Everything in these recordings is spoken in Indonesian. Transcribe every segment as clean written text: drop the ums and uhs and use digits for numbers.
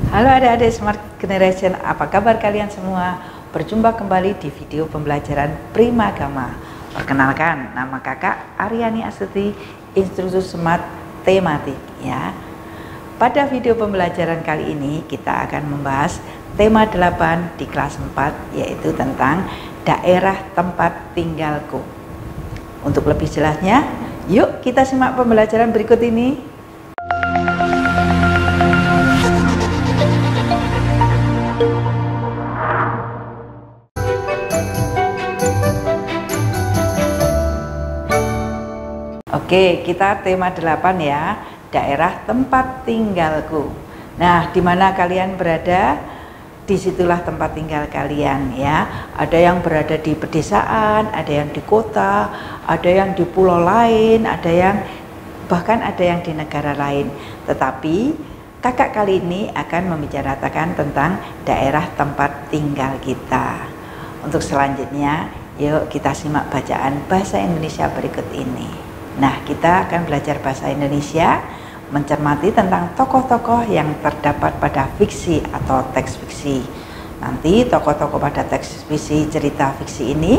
Halo adik-adik Smart Generation, apa kabar kalian semua? Berjumpa kembali di video pembelajaran Primagama. Perkenalkan, nama kakak Aryani Astuti, instruktur Smart Tematik ya. Pada video pembelajaran kali ini kita akan membahas tema 8 di kelas 4, yaitu tentang daerah tempat tinggalku. Untuk lebih jelasnya, yuk kita simak pembelajaran berikut ini. Oke, kita tema 8 ya, daerah tempat tinggalku. Nah, di mana kalian berada, disitulah tempat tinggal kalian ya. Ada yang berada di pedesaan, ada yang di kota, ada yang di pulau lain, bahkan ada yang di negara lain. Tetapi kakak kali ini akan membicarakan tentang daerah tempat tinggal kita. Untuk selanjutnya, yuk kita simak bacaan bahasa Indonesia berikut ini. Nah, kita akan belajar bahasa Indonesia, mencermati tentang tokoh-tokoh yang terdapat pada fiksi atau teks fiksi. Nanti tokoh-tokoh pada teks fiksi, cerita fiksi ini,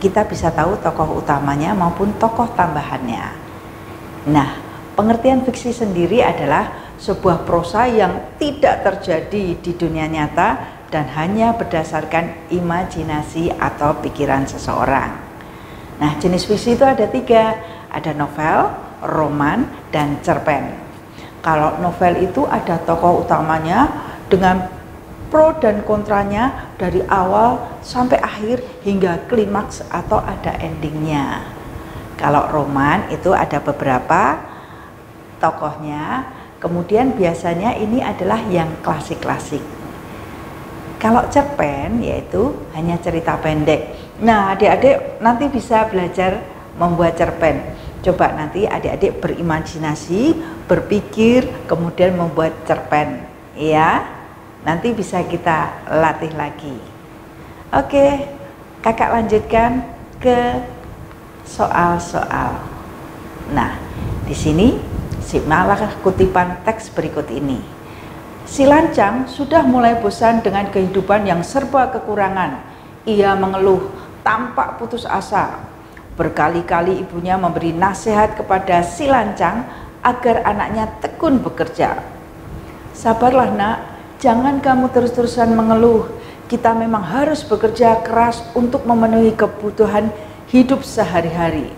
kita bisa tahu tokoh utamanya maupun tokoh tambahannya. Nah, pengertian fiksi sendiri adalah sebuah prosa yang tidak terjadi di dunia nyata dan hanya berdasarkan imajinasi atau pikiran seseorang. Nah, jenis fiksi itu ada 3. Ada novel, roman, dan cerpen. Kalau novel itu ada tokoh utamanya dengan pro dan kontranya dari awal sampai akhir hingga klimaks atau ada endingnya. Kalau roman itu ada beberapa tokohnya, kemudian biasanya ini adalah yang klasik-klasik. Kalau cerpen yaitu hanya cerita pendek. Nah, adik-adik nanti bisa belajar membuat cerpen. Coba nanti adik-adik berimajinasi, berpikir, kemudian membuat cerpen ya. Nanti bisa kita latih lagi. Oke, kakak lanjutkan ke soal-soal. Nah, di sini simaklah kutipan teks berikut ini. Si lancang sudah mulai bosan dengan kehidupan yang serba kekurangan. Ia mengeluh, tampak putus asa. Berkali-kali ibunya memberi nasihat kepada si lancang agar anaknya tekun bekerja. Sabarlah nak, jangan kamu terus-terusan mengeluh. Kita memang harus bekerja keras untuk memenuhi kebutuhan hidup sehari-hari.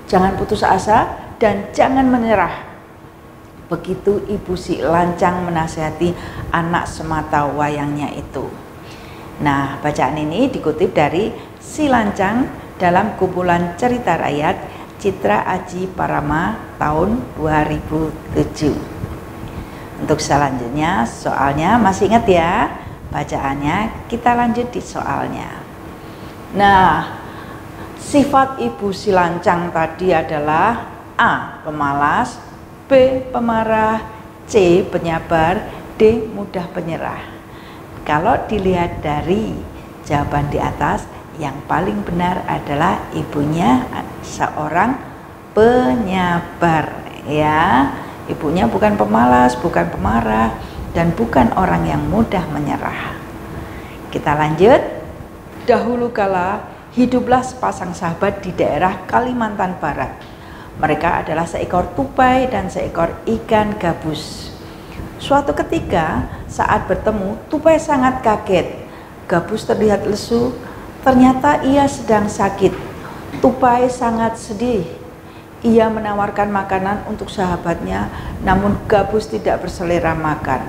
Jangan putus asa dan jangan menyerah. Begitu ibu si lancang menasihati anak semata wayangnya itu. Nah, bacaan ini dikutip dari Si Lancang dalam kumpulan cerita rakyat Citra Aji Parama tahun 2007. Untuk selanjutnya, soalnya masih ingat ya bacaannya, kita lanjut di soalnya. Nah, sifat ibu si lancang tadi adalah A. Pemalas, B. Pemarah, C. Penyabar, D. Mudah penyerah. Kalau dilihat dari jawaban di atas, yang paling benar adalah ibunya seorang penyabar ya. Ibunya bukan pemalas, bukan pemarah, dan bukan orang yang mudah menyerah. Kita lanjut. Dahulu kala hiduplah sepasang sahabat di daerah Kalimantan Barat. Mereka adalah seekor tupai dan seekor ikan gabus. Suatu ketika saat bertemu, tupai sangat kaget. Gabus terlihat lesu. Ternyata ia sedang sakit. Tupai sangat sedih. Ia menawarkan makanan untuk sahabatnya, namun gabus tidak berselera makan.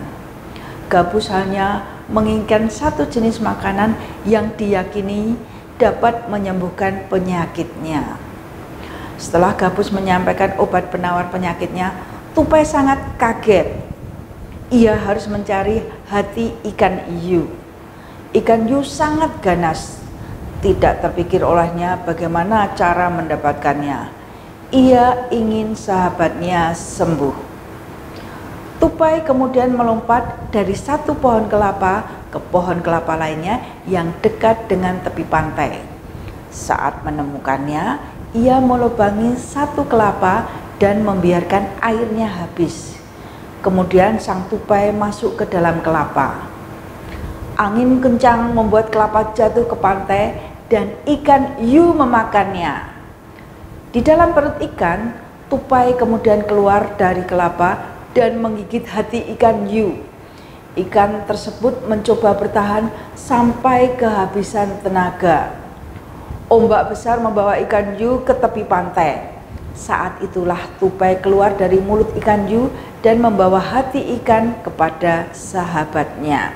Gabus hanya menginginkan satu jenis makanan yang diyakini dapat menyembuhkan penyakitnya. Setelah gabus menyampaikan obat penawar penyakitnya, tupai sangat kaget. Ia harus mencari hati ikan hiu. Ikan hiu sangat ganas. Tidak terpikir olehnya bagaimana cara mendapatkannya. Ia ingin sahabatnya sembuh. Tupai kemudian melompat dari satu pohon kelapa ke pohon kelapa lainnya yang dekat dengan tepi pantai. Saat menemukannya, ia melubangi satu kelapa dan membiarkan airnya habis. Kemudian sang tupai masuk ke dalam kelapa. Angin kencang membuat kelapa jatuh ke pantai dan ikan hiu memakannya. Di dalam perut ikan, tupai kemudian keluar dari kelapa dan menggigit hati ikan hiu. Ikan tersebut mencoba bertahan sampai kehabisan tenaga. Ombak besar membawa ikan hiu ke tepi pantai. Saat itulah tupai keluar dari mulut ikan hiu dan membawa hati ikan kepada sahabatnya.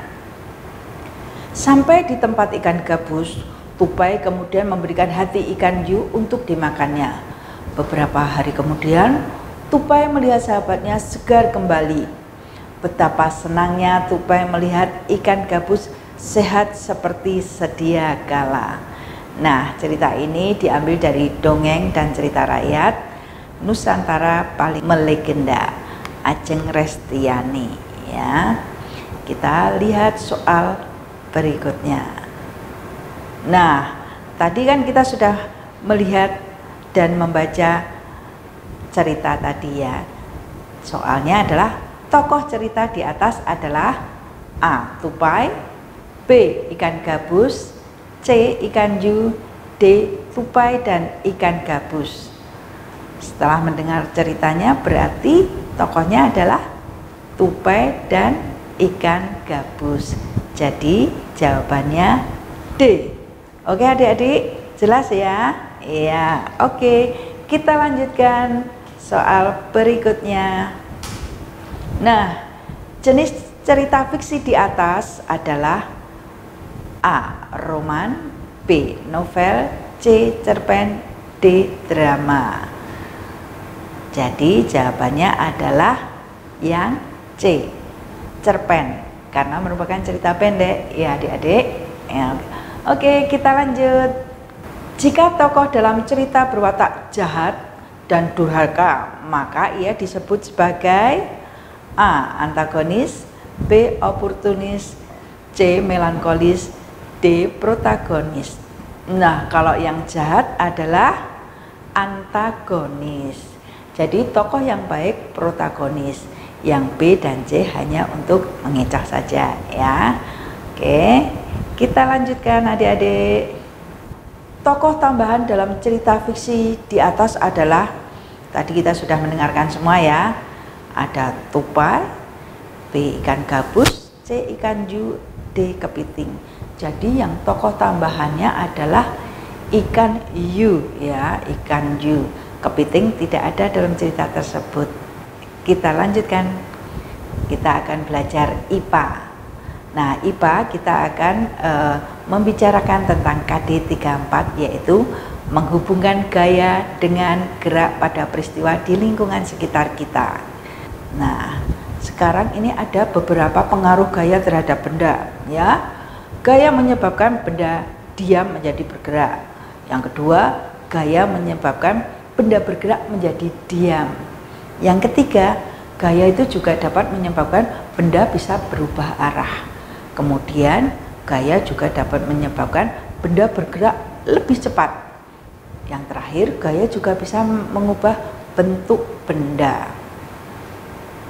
Sampai di tempat ikan gabus, tupai kemudian memberikan hati ikan hiu untuk dimakannya. Beberapa hari kemudian, tupai melihat sahabatnya segar kembali. Betapa senangnya tupai melihat ikan gabus sehat seperti sedia kala. Nah, cerita ini diambil dari dongeng dan cerita rakyat Nusantara paling melegenda, Ajeng Restiani ya. Kita lihat soal berikutnya. Nah, tadi kan kita sudah melihat dan membaca cerita tadi ya. Soalnya adalah tokoh cerita di atas adalah A. Tupai, B. Ikan gabus, C. Ikan hiu, D. Tupai dan ikan gabus. Setelah mendengar ceritanya berarti tokohnya adalah tupai dan ikan gabus. Jadi jawabannya D. Oke adik-adik, jelas ya? Iya, oke. Kita lanjutkan soal berikutnya. Nah, jenis cerita fiksi di atas adalah A. Roman, B. Novel, C. Cerpen, D. Drama. Jadi jawabannya adalah yang C. Cerpen, karena merupakan cerita pendek ya adik-adik ya. Oke, kita lanjut. Jika tokoh dalam cerita berwatak jahat dan durhaka, maka ia disebut sebagai A. Antagonis, B. Oportunis, C. Melankolis, D. Protagonis. Nah, kalau yang jahat adalah antagonis. Jadi tokoh yang baik protagonis. Yang B dan C hanya untuk mengecoh saja ya. Oke, kita lanjutkan adik-adik. Tokoh tambahan dalam cerita fiksi di atas adalah, tadi kita sudah mendengarkan semua ya. Ada tupai, B. Ikan gabus, C. Ikan hiu, D. Kepiting. Jadi yang tokoh tambahannya adalah ikan hiu ya, ikan hiu. Kepiting tidak ada dalam cerita tersebut. Kita lanjutkan. Kita akan belajar IPA. Nah, IPA kita akan membicarakan tentang KD 34, yaitu menghubungkan gaya dengan gerak pada peristiwa di lingkungan sekitar kita. Nah, sekarang ini ada beberapa pengaruh gaya terhadap benda ya. Gaya menyebabkan benda diam menjadi bergerak. Yang kedua, gaya menyebabkan benda bergerak menjadi diam. Yang ketiga, gaya itu juga dapat menyebabkan benda bisa berubah arah. Kemudian, gaya juga dapat menyebabkan benda bergerak lebih cepat. Yang terakhir, gaya juga bisa mengubah bentuk benda.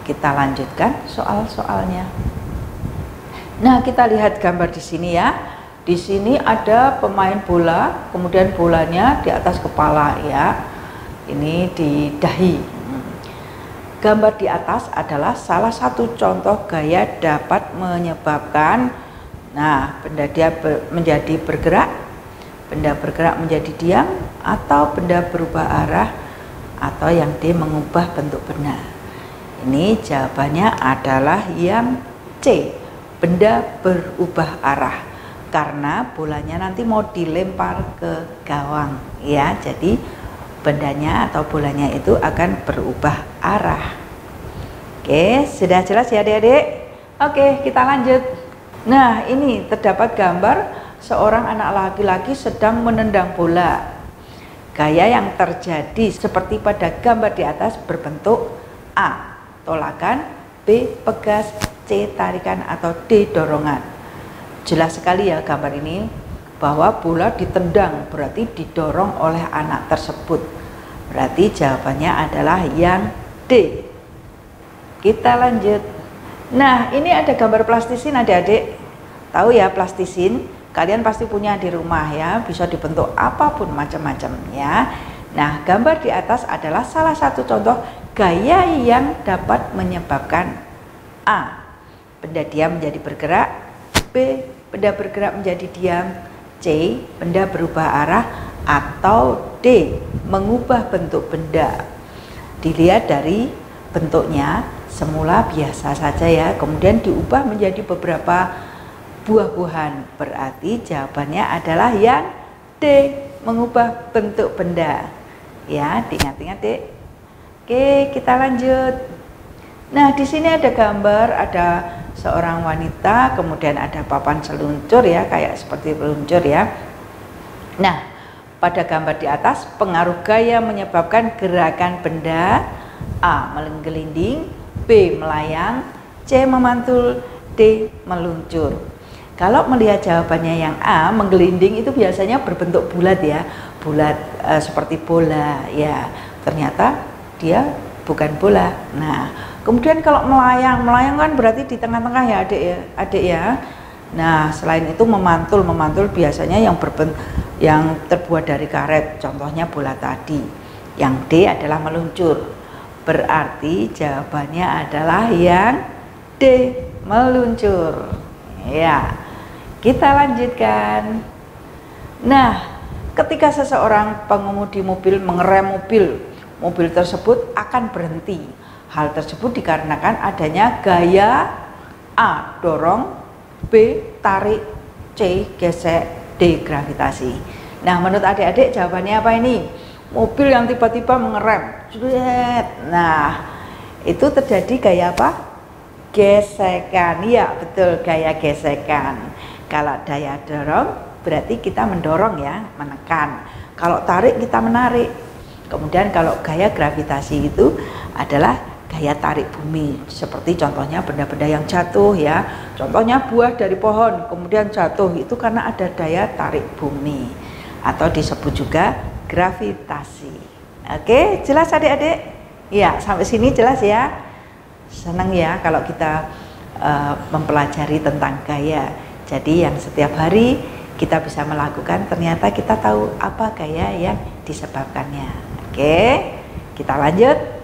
Kita lanjutkan soal-soalnya. Nah, kita lihat gambar di sini ya. Di sini ada pemain bola, kemudian bolanya di atas kepala ya. Ini di dahi. Gambar di atas adalah salah satu contoh gaya dapat menyebabkan benda dia menjadi bergerak, benda bergerak menjadi diam, atau benda berubah arah, atau yang D mengubah bentuk benda. Ini jawabannya adalah yang C. Benda berubah arah, karena bolanya nanti mau dilempar ke gawang ya, jadi bendanya atau bolanya itu akan berubah arah. Oke, sudah jelas ya adik-adik? Oke, kita lanjut. Nah, ini terdapat gambar seorang anak laki-laki sedang menendang bola. Gaya yang terjadi seperti pada gambar di atas berbentuk A. Tolakan, B. Pegas, C. Tarikan, atau D. Dorongan. Jelas sekali ya gambar ini bahwa bola ditendang, berarti didorong oleh anak tersebut. Berarti jawabannya adalah yang D. Kita lanjut. Nah, ini ada gambar plastisin adik-adik. Tahu ya plastisin? Kalian pasti punya di rumah ya, bisa dibentuk apapun macam-macam ya. Nah, gambar di atas adalah salah satu contoh gaya yang dapat menyebabkan A. Benda diam menjadi bergerak, B. Benda bergerak menjadi diam, C. Benda berubah arah, atau D. Mengubah bentuk benda. Dilihat dari bentuknya, semula biasa saja ya, kemudian diubah menjadi beberapa buah-buahan. Berarti jawabannya adalah yang D. Mengubah bentuk benda. Ya, diingat-ingat Dek. Oke, kita lanjut. Nah, di sini ada gambar, ada seorang wanita, kemudian ada papan seluncur ya, kayak seperti peluncur ya. Nah, pada gambar di atas, pengaruh gaya menyebabkan gerakan benda A. Menggelinding, B. Melayang, C. Memantul, D. Meluncur. Kalau melihat jawabannya yang A, menggelinding itu biasanya berbentuk bulat ya, bulat seperti bola ya. Ternyata dia bukan bola. Nah, kemudian kalau melayang kan berarti di tengah-tengah ya adik ya. Nah, selain itu memantul biasanya yang terbuat dari karet, contohnya bola tadi. Yang D adalah meluncur. Berarti jawabannya adalah yang D, meluncur. Ya, kita lanjutkan. Nah, ketika seseorang pengemudi mobil mengerem mobil tersebut akan berhenti. Hal tersebut dikarenakan adanya gaya A. Dorong, B. Tarik, C. Gesek, D. Gravitasi. Nah, menurut adik-adik jawabannya apa ini? Mobil yang tiba-tiba mengerem. Nah, itu terjadi gaya apa? Gesekan. Ya, betul, gaya gesekan. Kalau daya dorong berarti kita mendorong ya, menekan. Kalau tarik kita menarik. Kemudian kalau gaya gravitasi itu adalah gaya tarik bumi, seperti contohnya benda-benda yang jatuh ya, contohnya buah dari pohon kemudian jatuh, itu karena ada daya tarik bumi atau disebut juga gravitasi. Oke, jelas adik-adik? Ya, sampai sini jelas ya. Senang ya kalau kita mempelajari tentang gaya. Jadi yang setiap hari kita bisa melakukan, ternyata kita tahu apa gaya yang disebabkannya. Oke, kita lanjut.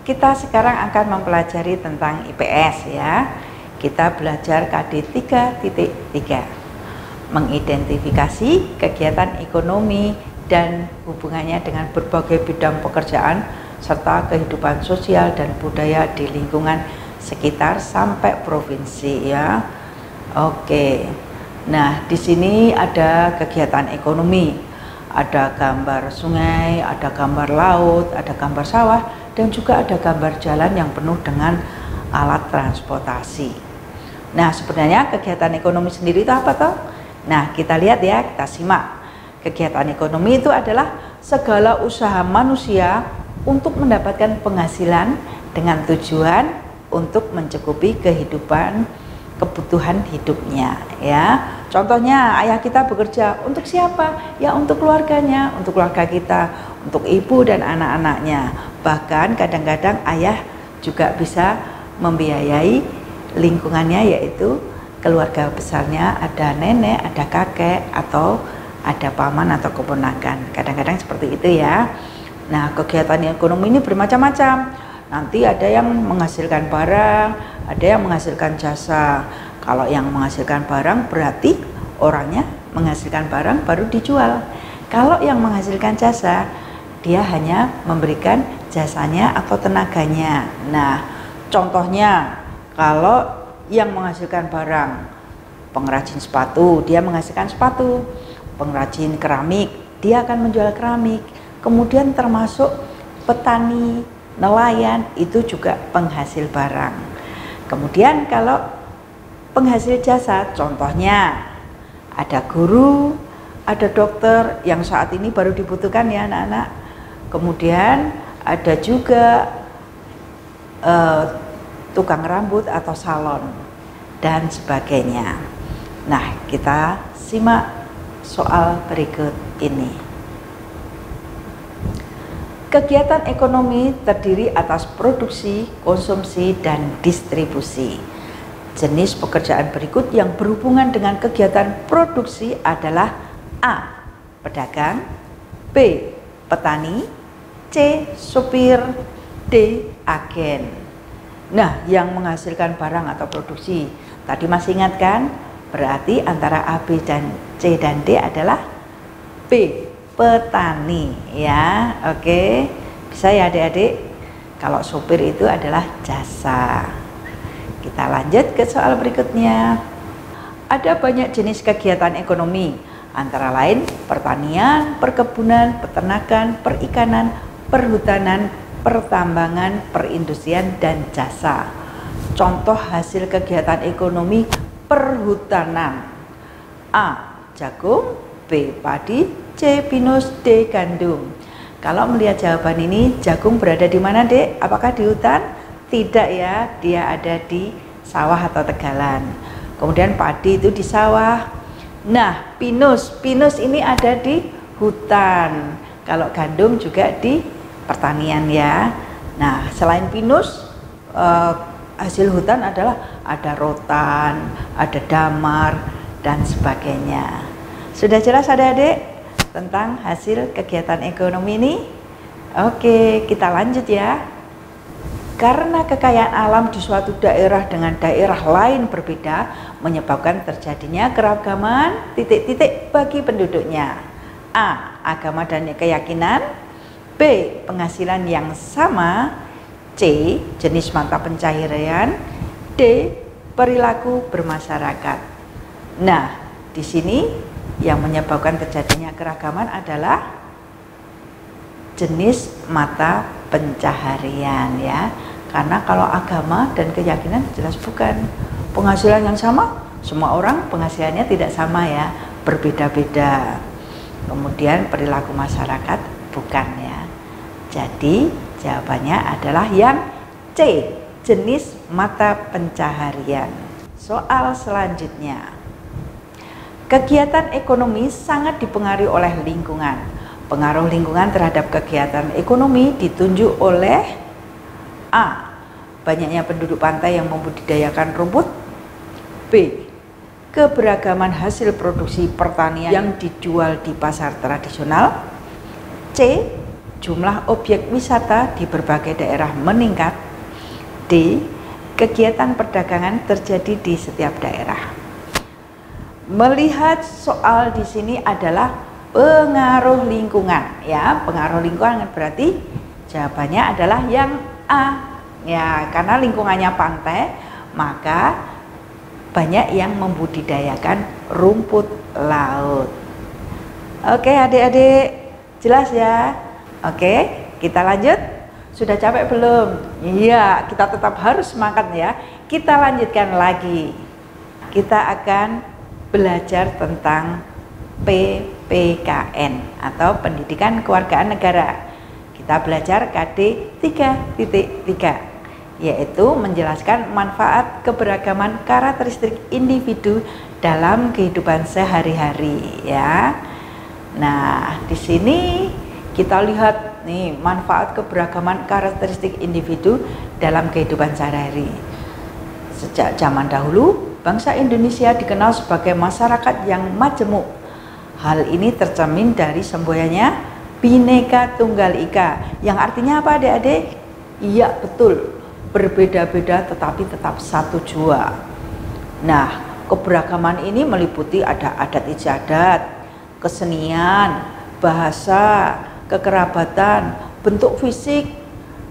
Kita sekarang akan mempelajari tentang IPS ya. Kita belajar KD 3.3, mengidentifikasi kegiatan ekonomi dan hubungannya dengan berbagai bidang pekerjaan serta kehidupan sosial dan budaya di lingkungan sekitar sampai provinsi ya. Oke. Nah, di sini ada kegiatan ekonomi, ada gambar sungai, ada gambar laut, ada gambar sawah, dan juga ada gambar jalan yang penuh dengan alat transportasi. Nah, sebenarnya kegiatan ekonomi sendiri itu apa toh? Nah, kita lihat ya, kita simak. Kegiatan ekonomi itu adalah segala usaha manusia untuk mendapatkan penghasilan dengan tujuan untuk mencukupi kebutuhan hidupnya ya. Contohnya ayah kita bekerja untuk siapa? Ya untuk keluarganya, untuk keluarga kita, untuk ibu dan anak-anaknya. Bahkan kadang-kadang ayah juga bisa membiayai lingkungannya, yaitu keluarga besarnya, ada nenek, ada kakek, atau ada paman atau keponakan. Kadang-kadang seperti itu ya. Nah, kegiatan ekonomi ini bermacam-macam. Nanti ada yang menghasilkan barang, ada yang menghasilkan jasa. Kalau yang menghasilkan barang berarti orangnya menghasilkan barang baru dijual. Kalau yang menghasilkan jasa, dia hanya memberikan jasanya atau tenaganya. Nah, contohnya kalau yang menghasilkan barang, pengrajin sepatu, dia menghasilkan sepatu. Pengrajin keramik, dia akan menjual keramik. Kemudian termasuk petani, nelayan, itu juga penghasil barang. Kemudian kalau penghasil jasa, contohnya ada guru, ada dokter yang saat ini baru dibutuhkan ya anak-anak. Kemudian ada juga tukang rambut atau salon dan sebagainya. Nah, kita simak soal berikut ini. Kegiatan ekonomi terdiri atas produksi, konsumsi, dan distribusi. Jenis pekerjaan berikut yang berhubungan dengan kegiatan produksi adalah A. Pedagang, B. Petani, C. Supir, D. Agen. Nah, yang menghasilkan barang atau produksi, tadi masih ingat kan? Berarti antara A, B, dan C dan D adalah B. Petani, ya. Oke, bisa ya adik-adik? Kalau supir itu adalah jasa. Kita lanjut ke soal berikutnya. Ada banyak jenis kegiatan ekonomi, antara lain pertanian, perkebunan, peternakan, perikanan, perhutanan, pertambangan, perindustrian, dan jasa. Contoh hasil kegiatan ekonomi perhutanan: A. Jagung, B. Padi, C. Pinus, D. Gandum. Kalau melihat jawaban ini, jagung berada di mana, Dek? Apakah di hutan? Tidak ya, dia ada di sawah atau tegalan. Kemudian padi itu di sawah. Nah, pinus ini ada di hutan. Kalau gandum juga di pertanian ya. Nah, selain pinus, hasil hutan adalah ada rotan, ada damar, dan sebagainya. Sudah jelas adik-adik tentang hasil kegiatan ekonomi ini? Oke, kita lanjut ya. Karena kekayaan alam di suatu daerah dengan daerah lain berbeda menyebabkan terjadinya keragaman titik-titik bagi penduduknya. A. Agama dan keyakinan, B. Penghasilan yang sama, C. Jenis mata pencaharian, D. Perilaku bermasyarakat. Nah, di sini yang menyebabkan terjadinya keragaman adalah jenis mata pencaharian ya. Karena kalau agama dan keyakinan jelas bukan. Penghasilan yang sama, semua orang penghasilannya tidak sama ya, berbeda-beda. Kemudian perilaku masyarakat bukan ya. Jadi jawabannya adalah yang C, jenis mata pencaharian. Soal selanjutnya. Kegiatan ekonomi sangat dipengaruhi oleh lingkungan. Pengaruh lingkungan terhadap kegiatan ekonomi ditunjuk oleh A. Banyaknya penduduk pantai yang membudidayakan rumput, B. Keberagaman hasil produksi pertanian yang dijual di pasar tradisional, C. Jumlah objek wisata di berbagai daerah meningkat, D. Kegiatan perdagangan terjadi di setiap daerah. Melihat soal di sini adalah pengaruh lingkungan ya. Pengaruh lingkungan berarti jawabannya adalah yang A ya, karena lingkungannya pantai maka banyak yang membudidayakan rumput laut. Oke adik-adik, jelas ya? Oke, kita lanjut. Sudah capek belum? Iya, kita tetap harus semangat ya. Kita lanjutkan lagi. Kita akan belajar tentang PPKN atau Pendidikan Kewargaan Negara. Kita belajar KD 3.3, yaitu menjelaskan manfaat keberagaman karakteristik individu dalam kehidupan sehari-hari ya. Nah, di sini kita lihat nih manfaat keberagaman karakteristik individu dalam kehidupan sehari-hari. Sejak zaman dahulu, bangsa Indonesia dikenal sebagai masyarakat yang majemuk. Hal ini tercermin dari semboyannya Bhinneka Tunggal Ika, yang artinya apa adik-adik? Iya betul, berbeda-beda tetapi tetap satu jua. Nah, keberagaman ini meliputi ada adat istiadat, kesenian, bahasa, kekerabatan, bentuk fisik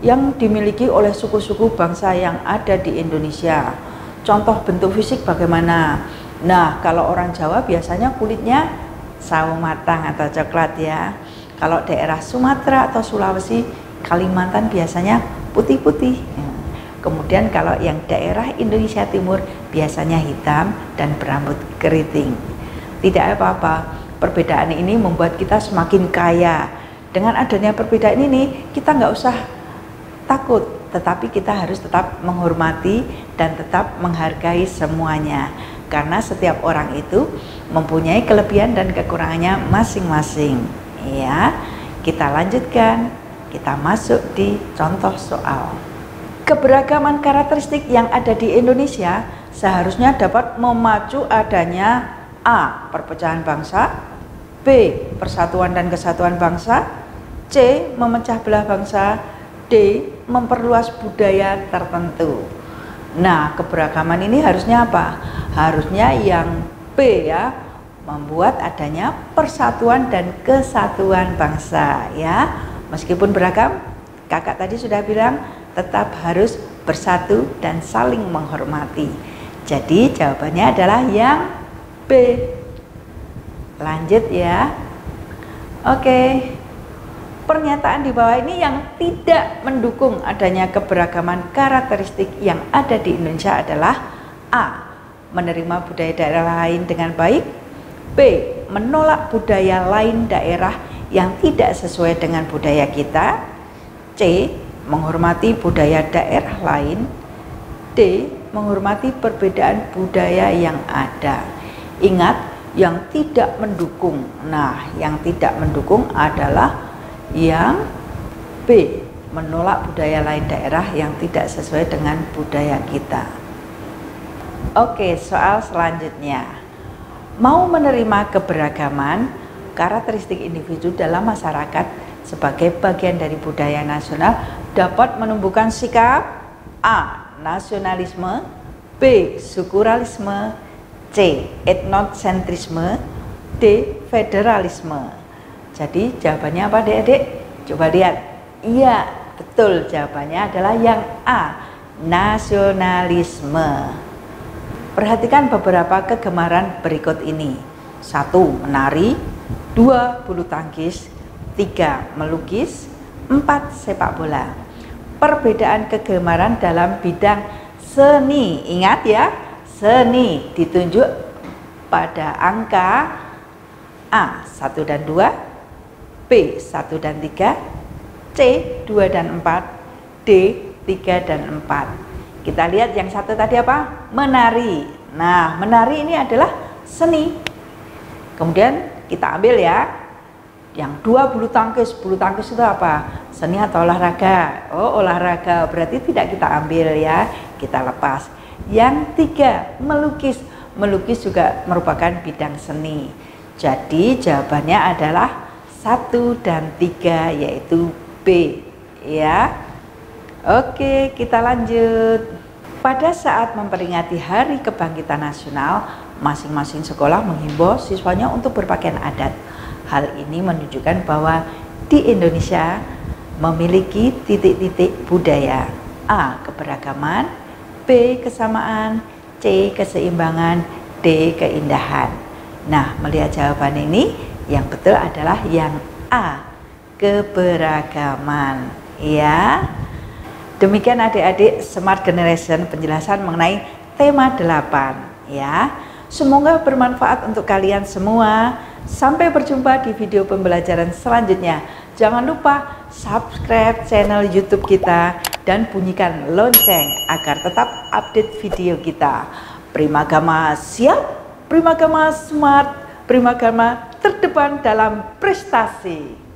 yang dimiliki oleh suku-suku bangsa yang ada di Indonesia. Contoh bentuk fisik bagaimana? Nah, kalau orang Jawa biasanya kulitnya sawo matang atau coklat ya. Kalau daerah Sumatera atau Sulawesi, Kalimantan biasanya putih-putih. Kemudian kalau yang daerah Indonesia Timur biasanya hitam dan berambut keriting. Tidak apa-apa, perbedaan ini membuat kita semakin kaya. Dengan adanya perbedaan ini, kita nggak usah takut, tetapi kita harus tetap menghormati dan tetap menghargai semuanya. Karena setiap orang itu mempunyai kelebihan dan kekurangannya masing-masing. Ya, kita lanjutkan. Kita masuk di contoh soal. Keberagaman karakteristik yang ada di Indonesia seharusnya dapat memacu adanya A. Perpecahan bangsa, B. Persatuan dan kesatuan bangsa, C. Memecah belah bangsa, D. Memperluas budaya tertentu. Nah, keberagaman ini harusnya apa? Harusnya yang B ya, membuat adanya persatuan dan kesatuan bangsa ya. Meskipun beragam, kakak tadi sudah bilang tetap harus bersatu dan saling menghormati. Jadi jawabannya adalah yang B. Lanjut ya. Oke. Pernyataan di bawah ini yang tidak mendukung adanya keberagaman karakteristik yang ada di Indonesia adalah A. Menerima budaya daerah lain dengan baik, B. Menolak budaya lain daerah yang tidak sesuai dengan budaya kita, C. Menghormati budaya daerah lain, D. Menghormati perbedaan budaya yang ada. Ingat, yang tidak mendukung. Nah, yang tidak mendukung adalah yang B. Menolak budaya lain daerah yang tidak sesuai dengan budaya kita. Oke, soal selanjutnya. Mau menerima keberagaman karakteristik individu dalam masyarakat sebagai bagian dari budaya nasional dapat menumbuhkan sikap A. Nasionalisme, B. Strukturalisme, C. Etnosentrisme, D. Federalisme. Jadi jawabannya apa adik-adik? Coba lihat. Iya, betul, jawabannya adalah yang A. Nasionalisme. Perhatikan beberapa kegemaran berikut ini. 1. Menari, 2. Bulu tangkis, 3. Melukis, 4. Sepak bola. Perbedaan kegemaran dalam bidang seni. Ingat ya, seni ditunjuk pada angka A 1 dan 2, B 1 dan 3, C 2 dan 4, D 3 dan 4. Kita lihat yang satu tadi apa? Menari. Nah, menari ini adalah seni. Kemudian kita ambil ya. Yang 2 bulu tangkis. Bulu tangkis itu apa? Seni atau olahraga? Oh, olahraga. Berarti tidak kita ambil ya. Kita lepas. Yang 3 melukis. Melukis juga merupakan bidang seni. Jadi jawabannya adalah 1 dan 3, yaitu B ya. Oke, kita lanjut. Pada saat memperingati Hari Kebangkitan Nasional, masing-masing sekolah menghimbau siswanya untuk berpakaian adat. Hal ini menunjukkan bahwa di Indonesia memiliki titik-titik budaya. A. Keberagaman, B. Kesamaan, C. Keseimbangan, D. Keindahan. Nah, melihat jawaban ini, yang betul adalah yang A. Keberagaman ya. Demikian adik-adik Smart Generation penjelasan mengenai tema 8 ya. Semoga bermanfaat untuk kalian semua. Sampai berjumpa di video pembelajaran selanjutnya. Jangan lupa subscribe channel YouTube kita dan bunyikan lonceng agar tetap update video kita. Primagama siap, Primagama smart, Primagama terdepan dalam prestasi.